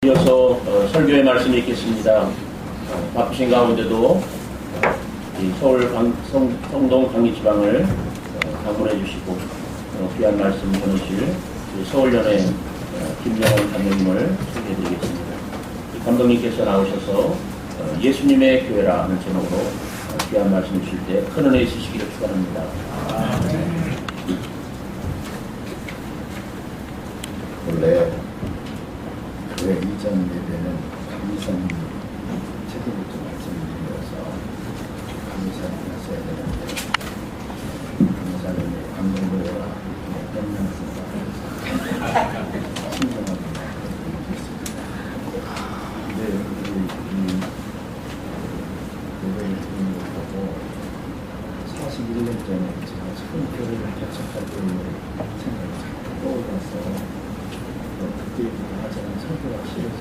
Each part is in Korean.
이어서 설교의 말씀이 있겠습니다. 바쁘신 가운데도 서울 성동 강리지방을 방문해 주시고 귀한 말씀 전하실 서울연회 김명원 감독님을 소개해 드리겠습니다. 감독님께서 나오셔서 예수님의 교회라 하는 제목으로 귀한 말씀 주실 때 큰 은혜 있으시기를 축원합니다. 원래 교회 이전 예배는 감리사님 책임부터 말씀드려서 감리사님 하셔야 되는데 감리사님이 감동교회와 변명수가 신경합니다. 근데 여러분들이 예배를 드리는 걸 보고 41년 전에 제가 처음 교회를 개척할 때의 생각이 자꾸 떠올라서 그때 하자는 설교가 싫어서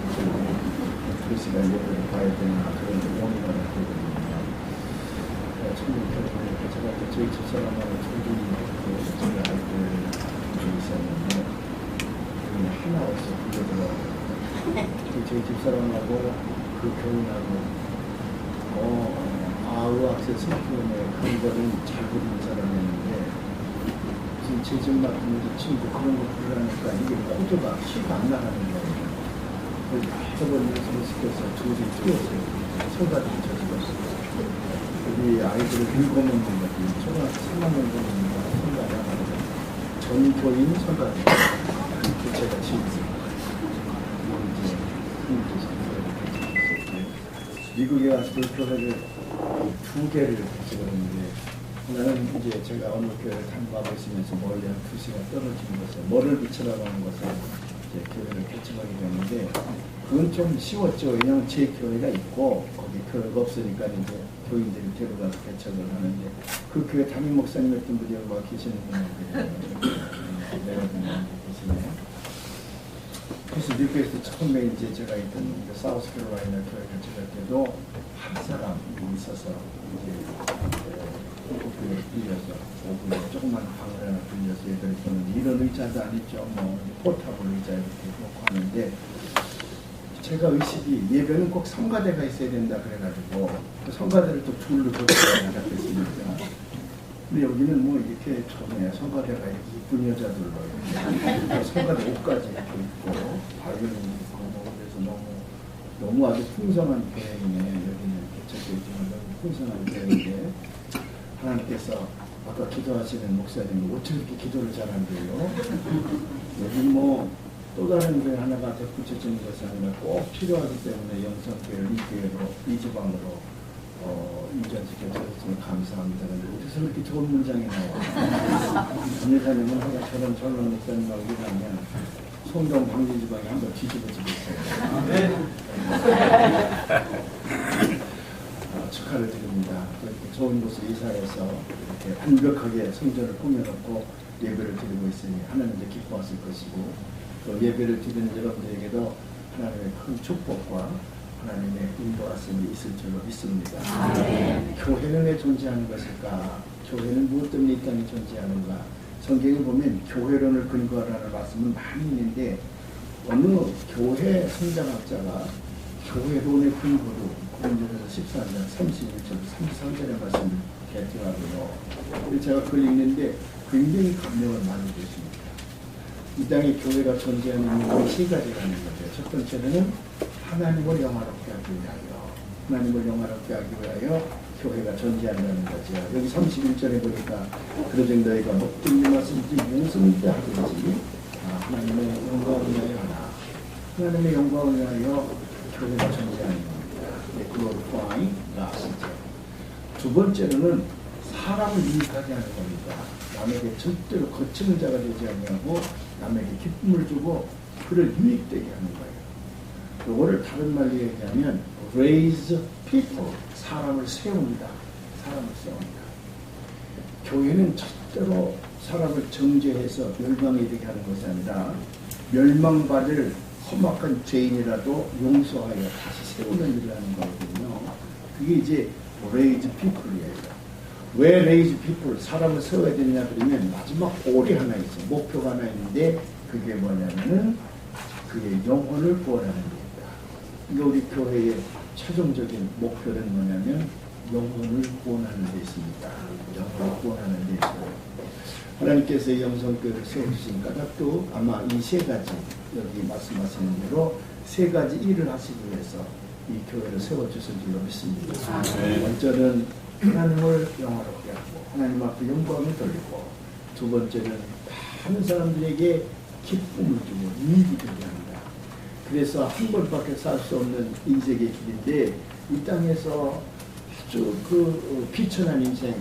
그 시간 예배를 봐야 되나 그런 용의가 났거든요. 처음 교회를 개척할 때 저희 집사람하고 둘이 제가 할 때 있었는데 하나 없어 불러들어가지고 저희 집사람하고 그 교인하고 아우학세 성교원의 강단은 잘 부르는 사람이었는데 지금 제집 맡으면서 친구 그런 거 부르라니까 이게 코드가 쉬가 안 나가는 거예요. 저번에 소식해서 둘이 뛰었어요. 소가들이 저집었어요. 우리 아이들을 읽어먹는 거지. 초등학교 3학년 되니까 소가가 전교인 소가들. 그 제가 지었어요. 미국에 와서 그 교회를 2개를 개척했는데 하나는 이제 제가 어느 교회를 탐구하고 있으면서 멀리 한 2시간 떨어진 곳에 뭐를 비추라고 하는 곳에 이제 교회를 개척하게 됐는데 그건 좀 쉬웠죠. 왜냐하면 제 교회가 있고 거기 교회가 없으니까 이제 교인들이 데려가서 개척을 하는데 그 교회 담임 목사님이었던 분이 여기 와 계시는 분인데 내가 계시네요. 그래서 미국에서 처음에 이제 제가 있던 사우스캐롤라이나 교회 개척할 때도 한 사람이 있어서 이제 교회를 빌려서 오후에 조그만 방을 하나 빌려서 예배를 했는데 이런 의자도 아니죠. 포탑을 의자 이렇게 놓고 하는데 제가 의식이 예배는 꼭 성가대가 있어야 된다 그래가지고 그 성가대를 또 둘로 줬어야 됐습니다. 근데 여기는 뭐 이렇게 처음에 성가대가 이렇게 이쁜 여자들로 이렇게 성가대 옷까지 이렇게 입고 바이올린 있고 그래서 너무 아주 풍성한 교회이네. 여기는 개척교회지만 너무 풍성한 교회인데 하나님께서 아까 기도하시는 목사님이 어떻게 이렇게 기도를 잘한대요? 여기 또 다른 교회 하나가 덧붙여지는 것이 아니라 꼭 필요하기 때문에 영성교회를 이 교회로, 이 지방으로 이전시켜주셨으면 감사합니다. 그런데 어디서 이렇게 좋은 문장이 나와? 전예사님은 항상 저런 젊은 목사님하고 일하면 송동 광진지방에 한번 뒤집어지고 있어요. 축하를 드립니다. 좋은 곳에 이사해서 이렇게 완벽하게 성전을 꾸며놓고 예배를 드리고 있으니 하나님도 기뻐하실 것이고 또 예배를 드리는 여러분들에게도 하나님의 큰 축복과 하나님의 인도하심이 있을 줄로 믿습니다. 교회는 왜 존재하는 것일까? 교회는 무엇 때문에 이 땅에 존재하는가? 성경에 보면 교회론을 근거하라는 말씀은 많이 있는데 어느 교회 성장학자가 교회론의 근거로 고린도전서 14장 31절 33절의 말씀을 개정하고요. 제가 그걸 읽는데 굉장히 감명을 많이 줬습니다. 이 땅에 교회가 존재하는 이유는 3가지가 있는 거죠. 첫 번째는 하나님을 영화롭게 하기 위하여, 하나님을 영화롭게 하기 위하여 교회가 존재한다는 거죠. 여기 31절에 보니까 그러즉 너희가 먹든 일마든지 무슨 때 하든지 하나님의 영광을 위하여 하나, 하나님의 영광을 위하여 교회가 존재하는 겁니다. glorify God이죠. 두 번째로는 사람을 유익하게 하는 겁니다. 남에게 절대로 거치는 자가 되지 아니하고 남에게 기쁨을 주고 그를 유익되게 하는 거예요. 이거를 다른 말로 얘기하면 raise people, 사람을 세웁니다. 사람을 세웁니다. 교회는 절대로 사람을 정죄해서 멸망에 이르게 하는 것이 아니라 멸망받을 험악한 죄인이라도 용서하여 다시 세우는 일을 하는 거거든요. 그게 이제 raise people이에요. 왜 raise people, 사람을 세워야 되냐 그러면 마지막 골이 하나 있어요. 목표가 하나 있는데 그게 뭐냐면은 그의 영혼을 구원하는 게 이거 우리 교회의 최종적인 목표는 뭐냐면 영혼을 구원하는 데 있습니다. 영혼을 구원하는 데 있어요. 하나님께서 영성교회를 세워주시니까 또 아마 이 세 가지 여기 말씀하시는 대로 세 가지 일을 하시기 위해서 이 교회를 세워주신 줄로 믿습니다. 먼저는 하나님을 영화롭게 하고 하나님 앞에 영광을 돌리고 두 번째는 많은 사람들에게 기쁨을 주고 이익이 되게 합니다. 그래서 한 번밖에 살 수 없는 인생의 길인데 이 땅에서 아주 비천한 인생,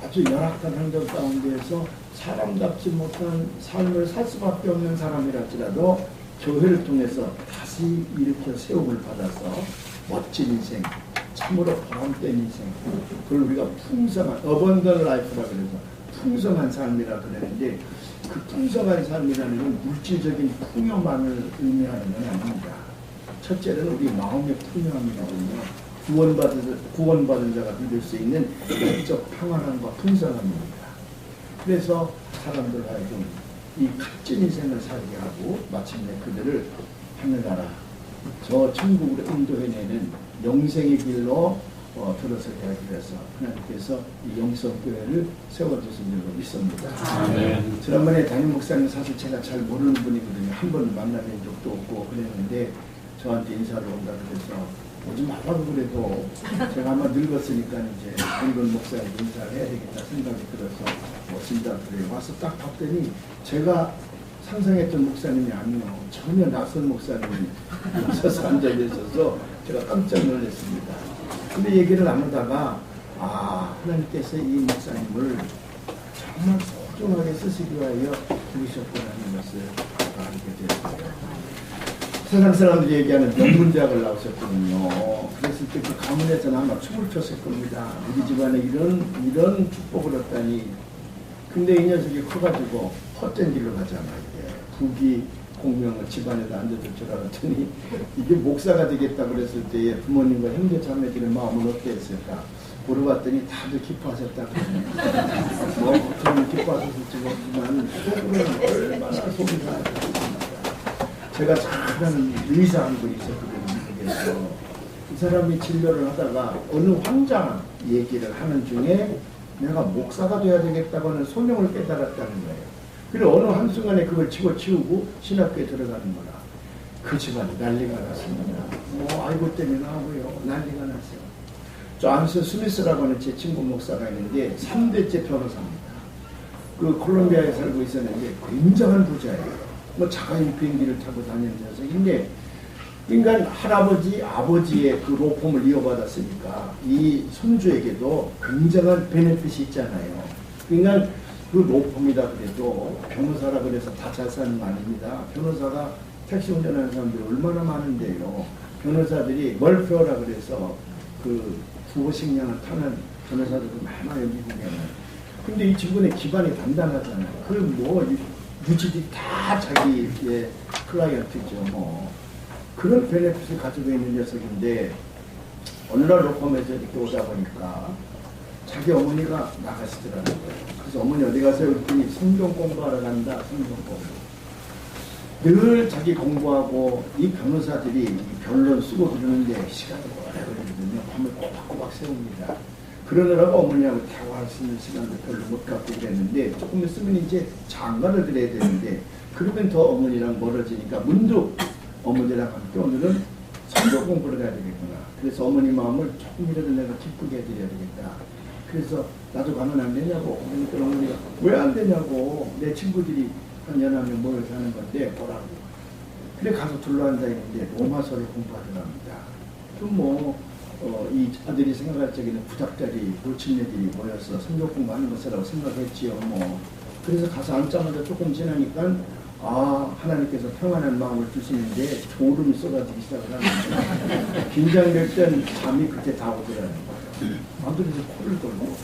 아주 열악한 환경 가운데에서 사람답지 못한 삶을 살 수밖에 없는 사람이랄지라도 교회를 통해서 다시 일으켜 세움을 받아서 멋진 인생, 참으로 보람된 인생, 그걸 우리가 풍성한 어번던 라이프라 그래서 풍성한 삶이라 그러는데 그 풍성한 삶이라는 건 물질적인 풍요만을 의미하는 건 아닙니다. 첫째는 우리 마음의 풍요함이거든요. 구원받은 자가 누릴 수 있는 영적 평안함과 풍성함입니다. 그래서 사람들 하여금 이 값진 인생을 살게 하고 마침내 그들을 하늘나라 저 천국으로 인도해내는 영생의 길로 들어서게 하기 위해서 하나님께서 이 영성교회를 세워주신 줄로 믿습니다. 지난번에 담임 목사님 사실 제가 잘 모르는 분이거든요. 한 번 만나뵌 적도 없고 그랬는데 저한테 인사를 온다 그래서 오지 말라고 그래도 제가 아마 늙었으니까 이제 늙은 목사님 인사를 해야 되겠다 생각이 들어서 오신다 그래 와서 딱 봤더니 제가 상상했던 목사님이 아니요 전혀 낯선 목사님이 서서 앉아 계셔서 제가 깜짝 놀랐습니다. 근데 얘기를 나누다가 하나님께서 이 목사님을 정말 소중하게 쓰시기 위하여 부르셨구나는 것을 알게 되었습니다. 세상 사람들이 얘기하는 명문대학을 나오셨거든요. 그랬을 때 그 가문에서는 아마 춤을 췄을 겁니다. 우리 집안에 이런 축복을 얻다니. 근데 이 녀석이 커가지고 헛된 길로 가잖아. 이게 부귀 공명을 집안에다 앉아줄 줄 알았더니 이게 목사가 되겠다 그랬을 때에 부모님과 형제 자매들의 마음은 어땠을까? 물어봤더니 다들 기뻐하셨다 그러네요. 뭐 저는 기뻐하셨을지 모르지만 속으로는 얼마나 속이 상했습니다. 제가 잘하는 의사 한 분이 있었거든요. 미국에서 이 사람이 진료를 하다가 어느 환자 얘기를 하는 중에 내가 목사가 돼야 되겠다고 하는 소명을 깨달았다는 거예요. 그리고 어느 한순간에 그걸 집어치우고 신학교에 들어가는 거라. 그 집안이 난리가 났습니다. 뭐 아이고 때문에 나오고요. 난리가 났어요. 저 안슨 스미스라고 하는 제 친구 목사가 있는데 3대째 변호사입니다. 그 콜롬비아에 살고 있었는데 굉장한 부자예요. 뭐 자가용 비행기를 타고 다니는 녀석인데 인간 할아버지, 아버지의 그 로펌을 이어받았으니까 이 손주에게도 굉장한 베네핏이 있잖아요. 그러니까 그 로펌이다 그래도 변호사라 그래서 다 잘 사는 거 아닙니다. 변호사가 택시 운전하는 사람들이 얼마나 많은데요. 변호사들이 멀페어라 그래서 그 부호식량을 타는 변호사들도 많아요, 미국에는. 근데 이 친구는 기반이 단단하잖아요. 그 뭐 유지들이 다 자기의 클라이언트죠. 뭐 그런 베네핏을 가지고 있는 녀석인데 어느 날 로펌에서 이렇게 오다 보니까 자기 어머니가 나가시더라는 거예요. 그래서 어머니 어디 가세요? 그랬더니 성경 공부하러 간다. 성경 공부. 늘 자기 공부하고 이 변호사들이 변론 쓰고 그러는데 시간이 오래 걸리거든요. 밤을 꼬박꼬박 세웁니다. 그러느라고 어머니하고 대화할 수 있는 시간도 별로 못 갖고 그랬는데 조금 있으면 이제 장가를 드려야 되는데 그러면 더 어머니랑 멀어지니까 문득 어머니랑 함께 오늘은 성경 공부를 해야 되겠구나. 그래서 어머니 마음을 조금이라도 내가 기쁘게 해드려야 되겠다. 그래서 나도 가면 안 되냐고. 그러니까 어머니가 왜 안 되냐고. 내 친구들이 한 여러 명 모여서 하는 건데 보라고. 그래 가서 둘러앉아 있는데 로마서를 공부하더랍니다. 이 아들이 생각할 적에는 부탁자리, 노친네들이 모여서 성경 공부하는 것이라고 생각했지요. 그래서 가서 앉자마자 조금 지나니까 하나님께서 평안한 마음을 주시는데 졸음이 쏟아지기 시작을 하는데 긴장될 땐 잠이 그때 다 오더라는 거예요. 아들이 코를 걸고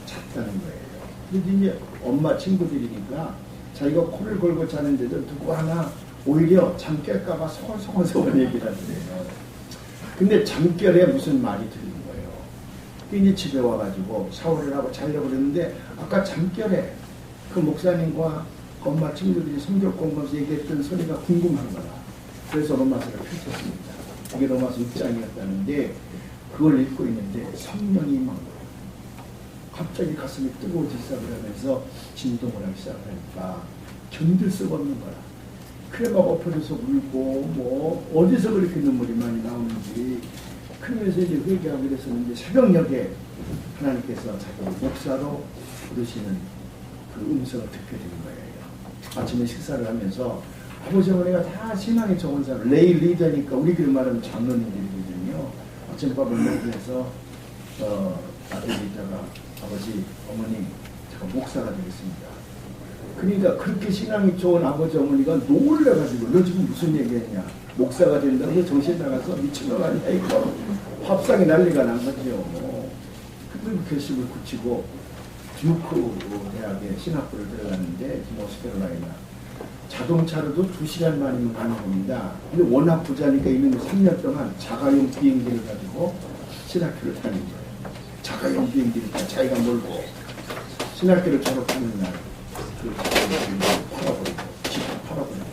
잤다는 거예요. 근데 이제 엄마 친구들이니까 자기가 코를 걸고 자는데도 누구 하나 오히려 잠 깰까봐 소곤소곤 얘기를 하더래요. 근데 잠결에 무슨 말이 들린 거예요. 이제 집에 와가지고 샤워를 하고 자려고 그랬는데 아까 잠결에 그 목사님과 엄마 친구들이 성경 공부하면서 얘기했던 소리가 궁금한 거라. 그래서 로마서를 펼쳤습니다. 로마서 6장이었다는데 그걸 읽고 있는데 성령이 막 갑자기 가슴이 뜨거워지기 시작을 하면서 진동을 하기 시작을 하니까 견딜 수가 없는 거야. 그래 막 엎어져서 울고 뭐 어디서 그렇게 눈물이 많이 나오는지 그러면서 이제 회개하고 그랬었는데 새벽녘에 하나님께서 자기 목사로 부르시는 그 음성을 듣게 된 거예요. 아침에 식사를 하면서 아버지 어머니가 다 신앙의 좋은 사람 레이 리더니까 우리끼리 말하면 장로님들이거든요. 아침밥을 먹으면서 아들이 있다가 아버지 어머니 제가 목사가 되겠습니다. 그러니까 그렇게 신앙이 좋은 아버지 어머니가 놀래가지고 너 지금 무슨 얘기했냐, 목사가 된다고 정신 나가서 미친 거 아니야 이거, 밥상이 난리가 난 거죠. 그리고 결심을 굳히고 듀크 대학에 신학부를 들어갔는데 노스캐롤라이나 자동차로도 2시간 만이면 가는 겁니다. 근데 워낙 부자니까 이놈이 3년 동안 자가용 비행기를 가지고 신학교를 다닌 거예요. 자가용 비행기를 다 자기가 몰고 신학교를 졸업하는 날 그 자가용비행기를 팔아버리고 집을 팔아버리고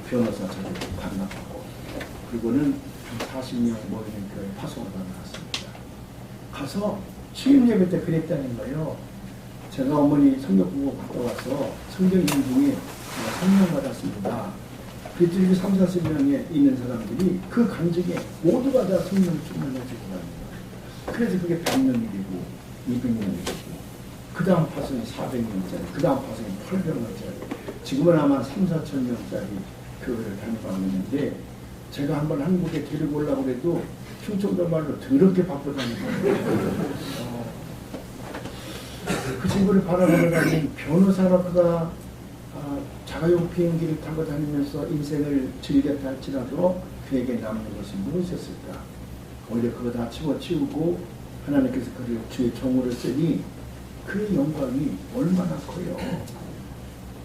변호사 자격을 반납하고 그리고는 한 40명 모이는 교회 파송을 나갔습니다. 가서 수임 예배 때 그랬다는 거예요. 제가 어머니 성경 공부 갔다 와서 성경 인중에 성령 받았습니다. 그들이 3, 40명에 있는 사람들이 그 간증에 모두가 다 성령 충만해지고 합니다. 그래서 그게 100명이 되고 200명이 되고 그 다음 파송이 400명짜리, 그 다음 파송이 800명짜리, 지금은 아마 3, 4천 명짜리 교회를 다니고 있는데 제가 한번 한국에 데리고 오려고 해도 충청도 말로 더럽게 바쁘다는 거예요. 그 친구를 바라보고 다니는 변호사로 그가 자가용 비행기를 타고 다니면서 인생을 즐겼다 할지라도 그에게 남는 것이 무엇이었을까? 오히려 그거 다 집어치우고 하나님께서 그를 주의 종으로 쓰니 그의 영광이 얼마나 커요.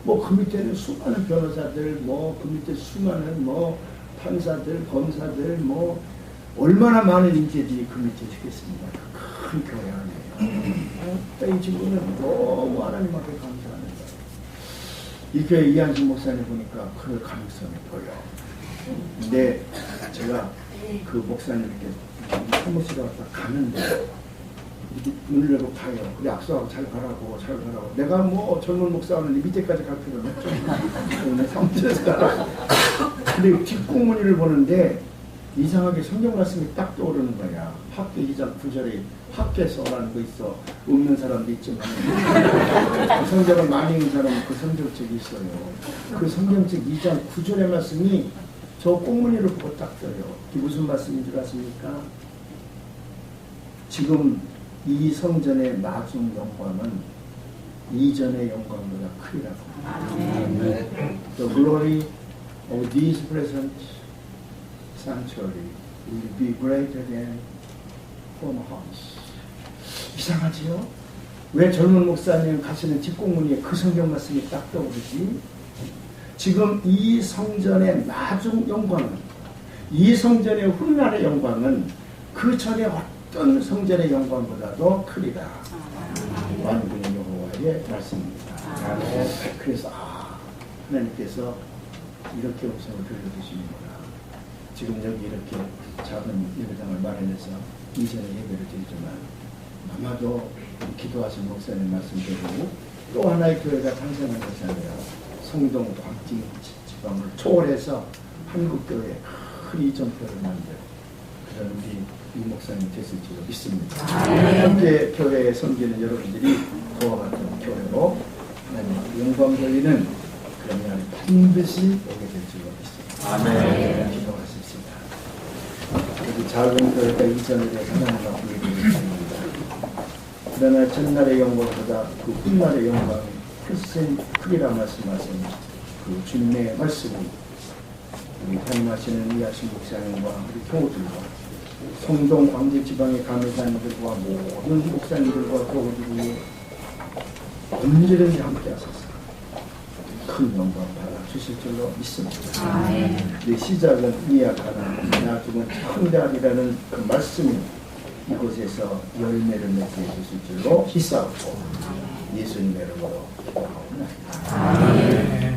뭐 그 밑에는 수많은 변호사들, 뭐 그 밑에 수많은 뭐 판사들, 검사들, 뭐 얼마나 많은 인재들이 그 밑에 있겠습니까? 큰 교회 안에요. 이 친구는 너무 하나님 앞에 감사하는 거예요. 이 교회 이한식 목사님 보니까 그 가능성이 보여. 근데 제가 그 목사님께 사무실에 왔다 가는데 이렇게 문을 열고 가요. 그래 악수하고 잘 가라고 잘 가라고. 내가 뭐 젊은 목사하는데 밑에까지 갈 필요는 없죠. 내 사무실에서 가라고. 근데 뒷공문이를 보는데 이상하게 성경 말씀이 딱 떠오르는 거야. 학교 2장 9절에 학교에서라는 거 있어. 없는 사람도 있지만 그 성경을 많이 읽는 사람은 그 성경책이 있어요. 그 성경책 2장 9절의 말씀이 저 꽁무니를 보고 딱 떠요. 이게 무슨 말씀인 줄 아십니까? 지금 이 성전의 나중 영광은 이전의 영광보다 크리라고. The glory of this present sanctuary will be greater than former house. 이상하지요? 왜 젊은 목사님 가시는 뒷공문에 그 성경 말씀이 딱 떠오르지? 지금 이 성전의 나중 영광은, 이 성전의 훗날의 영광은 그 전에 어떤 성전의 영광보다도 크리라. 만군의 여호와의 말씀입니다. 그래서 하나님께서 이렇게 음성을 들려주시는구나. 지금 여기 이렇게 작은 예배당을 마련해서 이전에 예배를 드리지만 아마도 기도하신 목사님 말씀대로 또 하나의 교회가 탄생한 것이 아니라 성동 광진 지방을 초월해서 한국교회 큰 이전표를 만들 그런 우리 이 목사님 됐을지도 믿습니다. 함께 교회에 섬기는 여러분들이 그와 같은 교회로 하나님 영광 돌리는 그런 날이 반드시 오게 될 줄로 믿습니다. 아멘. 기도하십시다. 우리 작은 교회가 이전에 대해서 하나님 앞에 예배드립니다. 그러나 전날의 영광보다 그 훗날의 영광이 훨씬 크리라 말씀하신 그 주님의 말씀이 우리 담임하시는 이하신 목사님과 우리 교우들과 성동 광진 지방의 감회사님들과 모든 목사님들과 교우들이 언제든지 함께 하셔서 큰 영광 받아 주실 줄로 믿습니다. 내 시작은 미약하나 나중은 창대하리라는 그 말씀이 이곳에서 열매를 맺게 해주실 줄로 믿사옵고 예수님의 이름으로 기도하옵나이다.